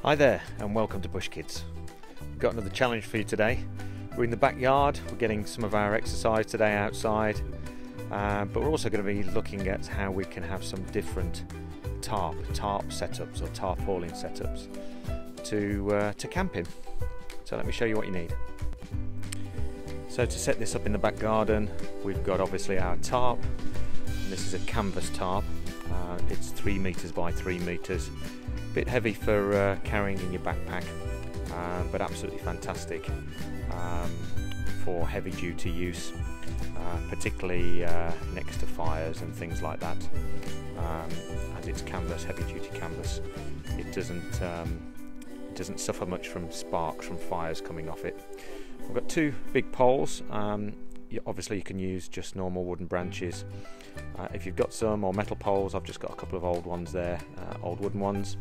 Hi there and welcome to Bush Kiddz. We've got another challenge for you today. We're in the backyard, we're getting some of our exercise today outside, but we're also going to be looking at how we can have some different tarp setups or tarpaulin setups to camp in. So let me show you what you need. So to set this up in the back garden, we've got obviously our tarp, and this is a canvas tarp. It's 3 meters by 3 meters. Bit heavy for carrying in your backpack, but absolutely fantastic for heavy duty use, particularly next to fires and things like that. As it's canvas, heavy duty canvas, it doesn't suffer much from sparks from fires coming off it. We've got 2 big poles. Obviously you can use just normal wooden branches. If you've got some or metal poles, I've just got a couple of old ones there, old wooden ones.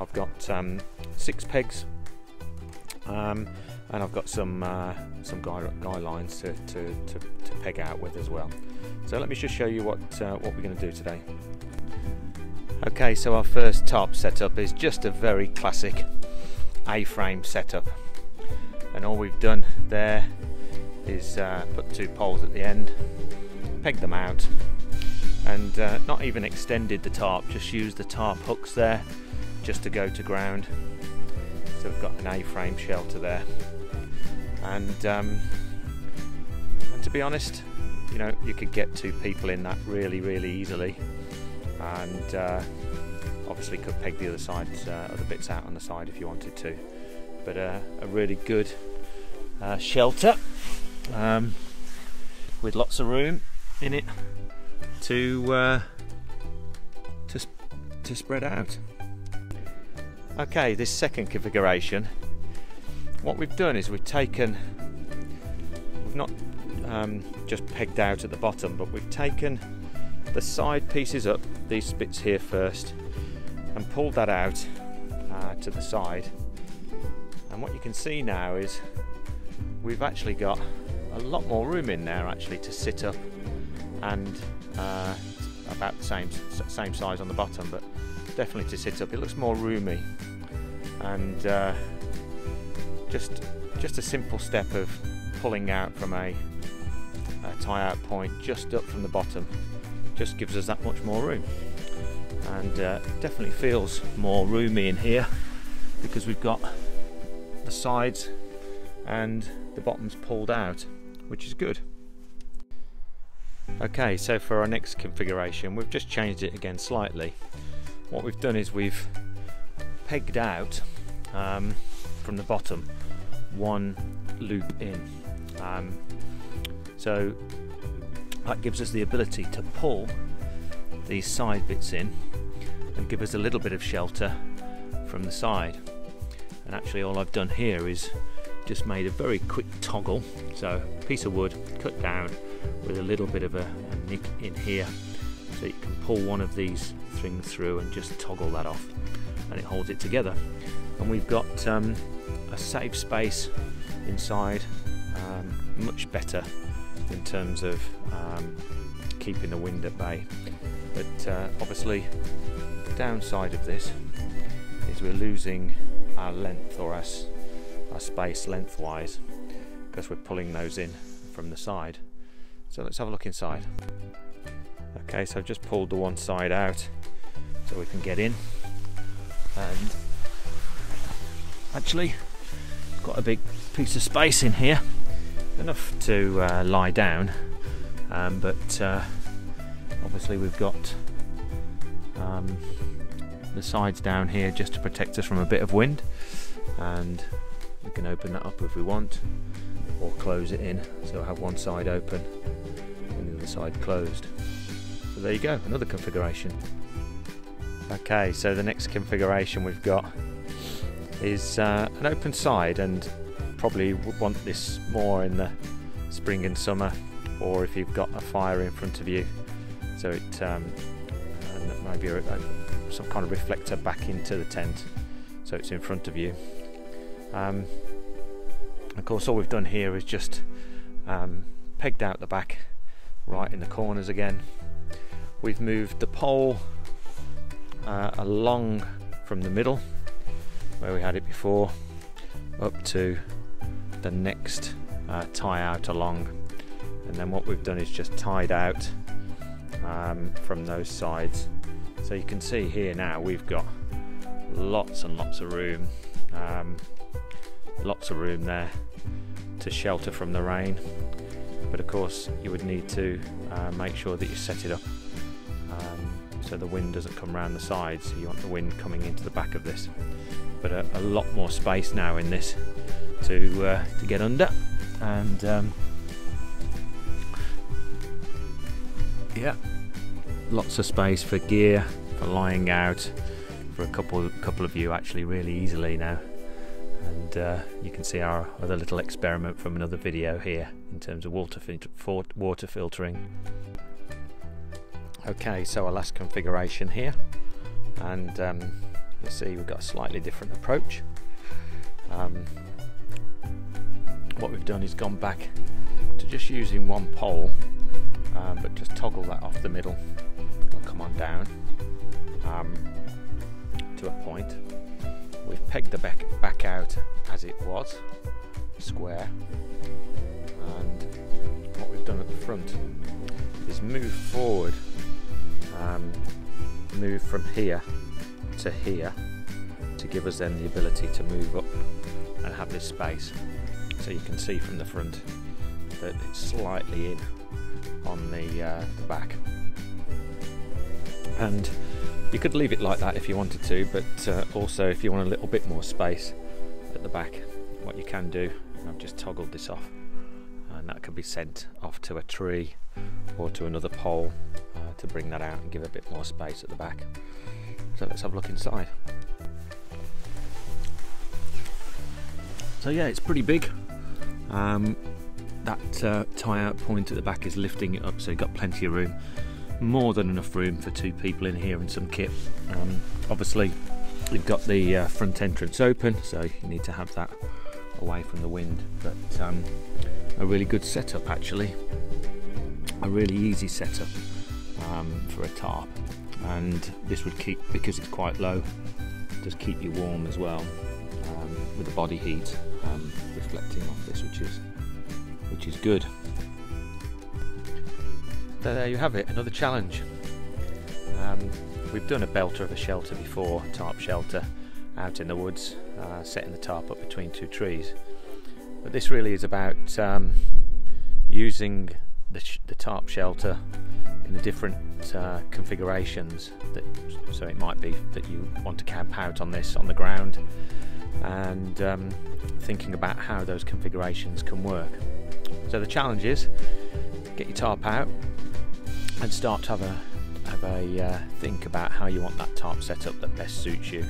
I've got 6 pegs, and I've got some guy lines to peg out with as well. So let me just show you what we're going to do today. Okay, so our first tarp setup is just a very classic A-frame setup, and all we've done there is put 2 poles at the end, peg them out, and not even extended the tarp, just used the tarp hooks there just to go to ground. So we've got an A-frame shelter there, and to be honest, you know, you could get 2 people in that really easily, and obviously could peg the other bits out on the side if you wanted to, but a really good shelter with lots of room in it to spread out. Okay, this second configuration, what we've done is we've not just pegged out at the bottom, but we've taken the side pieces up, these bits here first, and pulled that out to the side. And what you can see now is we've actually got a lot more room in there actually to sit up, and about the same size on the bottom, but definitely to sit up. It looks more roomy, and just a simple step of pulling out from a tie out point just up from the bottom just gives us that much more room, and definitely feels more roomy in here because we've got the sides and the bottoms pulled out, which is good. Okay, so for our next configuration, we've just changed it again slightly. What we've done is we've pegged out from the bottom 1 loop in, so that gives us the ability to pull these side bits in and give us a little bit of shelter from the side. And actually all I've done here is just made a very quick toggle, so a piece of wood cut down with a little bit of a nick in here, so you can pull one of these things through and just toggle that off, and it holds it together. And we've got a safe space inside, much better in terms of keeping the wind at bay. But obviously the downside of this is we're losing our length, or our space lengthwise, because we're pulling those in from the side. So let's have a look inside. Okay, so I've just pulled the one side out so we can get in, and actually got a big piece of space in here, enough to lie down, but obviously we've got the sides down here just to protect us from a bit of wind, and we can open that up if we want, or close it in, so we'll have one side open and the other side closed. So there you go, another configuration. Okay, so the next configuration we've got is an open side, and probably would want this more in the spring and summer, or if you've got a fire in front of you, so it and maybe some kind of reflector back into the tent so it's in front of you. Of course all we've done here is just pegged out the back right in the corners again. We've moved the pole along from the middle where we had it before up to the next tie out along, and then what we've done is just tied out from those sides. So you can see here now we've got lots and lots of room, there to shelter from the rain, but of course you would need to make sure that you set it up so the wind doesn't come around the sides. So you want the wind coming into the back of this, but a lot more space now in this to get under, and yeah, lots of space for gear, for lying out, for a couple of you actually really easily now. And you can see our other little experiment from another video here in terms of water filtering. Okay, so our last configuration here, and you see we've got a slightly different approach. What we've done is gone back to just using one pole, but just toggle that off the middle. It'll come on down to a point. We've pegged the back out as it was, square, and what we've done at the front is move forward, move from here to here, to give us then the ability to move up and have this space. So you can see from the front that it's slightly in on the back, and you could leave it like that if you wanted to, but also if you want a little bit more space at the back, what you can do, I've just toggled this off, and that could be sent off to a tree or to another pole to bring that out and give a bit more space at the back. So let's have a look inside. So yeah, it's pretty big. That tie out point at the back is lifting it up, so you've got plenty of room, more than enough room for 2 people in here and some kit. Obviously you've got the front entrance open, so you need to have that away from the wind, but a really good setup actually, a really easy setup for a tarp, and this would keep, because it's quite low, just keep you warm as well, with the body heat reflecting off this, which is good. So there you have it, another challenge. We've done a belter of a shelter before, a tarp shelter out in the woods, setting the tarp up between 2 trees, but this really is about using the tarp shelter in the different configurations. So it might be that you want to camp out on this on the ground, and thinking about how those configurations can work. So the challenge is get your tarp out and start to have a think about how you want that tarp setup that best suits you,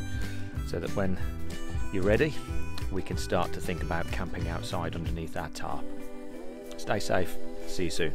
so that when you're ready we can start to think about camping outside underneath that tarp. Stay safe, see you soon.